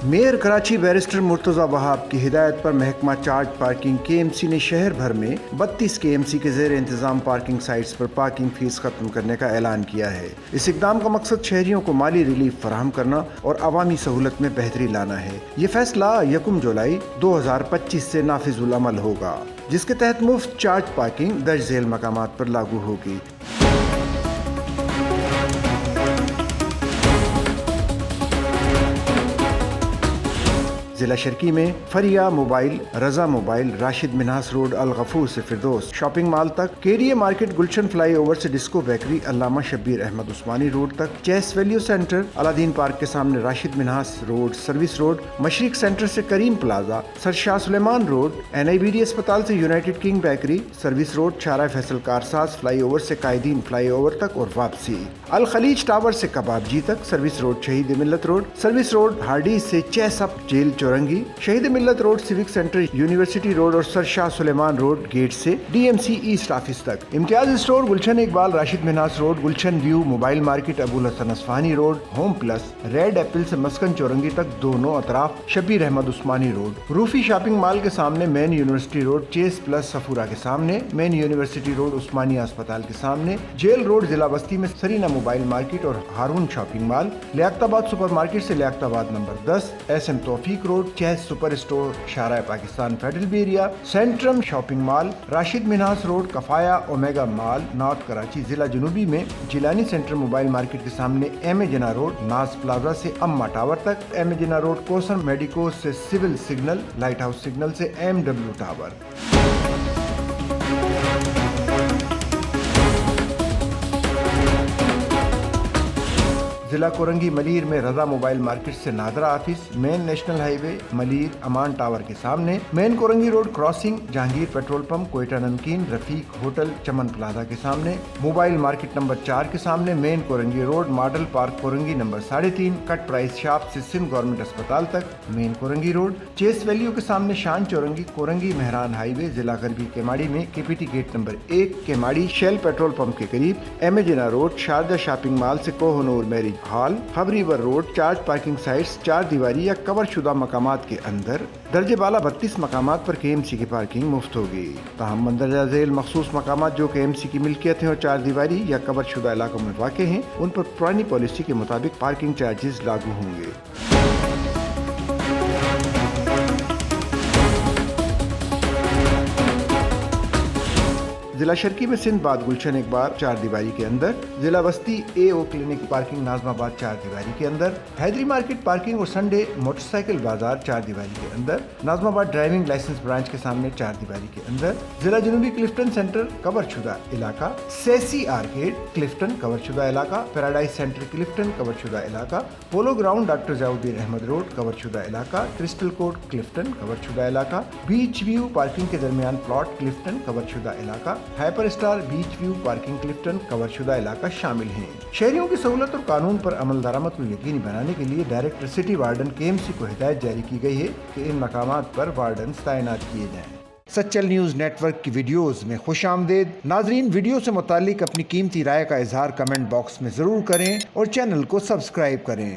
Mayor Karachi barrister Murtaza وہاب کی ہدایت پر محکمہ چارج پارکنگ KMC نے شہر بھر میں 32 KMC کے زیر انتظام پارکنگ سائٹس پر پارکنگ فیس ختم کرنے کا اعلان کیا ہے۔ اس اقدام کا مقصد شہریوں کو مالی ریلیف فراہم کرنا اور عوامی سہولت میں بہتری لانا ہے۔ یہ فیصلہ 1 جولائی 2025 سے نافذ العمل ہوگا، جس کے تحت مفت چارج پارکنگ درج ذیل مقامات پر لاگو ہوگی۔ ضلع شرقی میں فریا موبائل، رضا موبائل، راشد منہاس روڈ الغفور سے فردوس شاپنگ مال تک، KDA مارکیٹ گلشن فلائی اوور سے ڈسکو بیکری علامہ شبیر احمد عثمانی روڈ تک، چیس ویلیو سینٹر الادین پارک کے سامنے Rashid Minhas road service road, مشرق سینٹر سے کریم پلازا، سر شاہ سلیمان روڈ، NIBD اسپتال سے United king bakery service road, چارہ فیصل کارساز فلائی اوور سے قائدین فلائی اوور تک اور واپسی، الخلیج ٹاور سے کباب جی تک، سروس روڈ شہید ملت روڈ، سروس روڈ ہارڈیز سے چیس اپ jail Chowrangi, Shaheed Millat road civic centre university road اور sir Shah Suleman road gate سے DMC ایسٹ آفس تک، Imtiaz store Gulshan Iqbal Rashid Minhas road, Gulshan view mobile market Abul Hasan Isphahani road, home plus red apple سے مسکن چورنگی تک دونوں اطراف، Shabbir Ahmed Usmani road, Rufi shopping mall کے سامنے main university road, Chase plus Safoora کے سامنے، مین یونیورسٹی روڈ عثمانیہ اسپتال کے سامنے، جیل روڈ ضلع بستی میں سرینا موبائل مارکیٹ اور ہارون شاپنگ مال، لیاقت آباد سپر مارکیٹ سے Liaquatabad number 10، SM Taufiq road, Chase super store Shara Pakistan federal B area, Centrum shopping mall, Rashid Minhas road, Kifaya Omega mall north Karachi ضلع جنوبی میں جیلانی سینٹر موبائل مارکیٹ کے سامنے M A Jinnah road, Naz plaza سے اما ٹاور تک، M A Jinnah road Kausar medicos سے civil signal, light house signal سے MW ٹاور۔ ضلع کورنگی ملیر میں رضا موبائل مارکیٹ سے NADRA office, main national highway Malir Aman tower کے سامنے، main Korangi road crossing Jahangir petrol pump Quetta Namkeen Rafiq hotel چمن پلازا کے سامنے، موبائل مارکیٹ نمبر 4 کے سامنے، main Korangi road model park Korangi number 3.5 cut price shop سے سندھ گورنمنٹ اسپتال تک، main Korangi road Chase value کے سامنے شان چورنگی کورنگی مہران ہائی وے ضلع غربی کیماڑی میں KPT gate number 1 Keamari Shell petrol pump کے قریب، M A جناح روڈ شارجہ شاپنگ مال سے کوہ نور میرج ہال، خبریور روڈ چارج پارکنگ سائٹس 4 دیواری یا کور شدہ مقامات کے اندر درجہ بالا 32 مقامات پر KMC کی پارکنگ مفت ہوگی، تاہم مندرجہ ذیل مخصوص مقامات جو KMC کی ملکیت ہیں اور 4 دیواری یا کور شدہ علاقوں میں واقع ہیں ان پر پرانی پالیسی کے مطابق پارکنگ چارجز لاگو ہوں گے۔ ضلع شرقی میں سندھ باد گلشن اقبال 4 دیواری کے اندر، ضلع وسطی AO کلینک پارکنگ ناظم آباد 4 دیواری کے اندر، حیدری مارکیٹ پارکنگ اور سنڈے موٹر سائیکل بازار 4 دیواری کے اندر، ناظم آباد ڈرائیونگ لائسنس برانچ کے سامنے 4 دیواری کے اندر، ضلع جنوبی کلفٹن سینٹر کور شدہ علاقہ، سیسی آرکیڈ کلفٹن کور شدہ علاقہ، پیراڈائز سینٹر کلفٹن کور شدہ علاقہ، پولو گراؤنڈ ڈاکٹر ضیاء الدین احمد روڈ کور شدہ علاقہ، کرسٹل کوٹ کلفٹن کور شدہ علاقہ، بیچ ویو پارکنگ کے درمیان پلاٹ کلفٹن کور شدہ علاقہ، ہائپر اسٹار بیچ ویو پارکنگ کلفٹن کور شدہ علاقہ شامل ہیں۔ شہریوں کی سہولت اور قانون پر عمل درآمد کو یقینی بنانے کے لیے ڈائریکٹر سٹی وارڈن KMC کو ہدایت جاری کی گئی ہے کہ ان مقامات پر وارڈنز تعینات کیے جائیں۔ سچل نیوز نیٹ ورک کی ویڈیوز میں خوش آمدید۔ ناظرین، ویڈیو سے متعلق اپنی قیمتی رائے کا اظہار کمنٹ باکس میں ضرور کریں اور چینل کو سبسکرائب کریں۔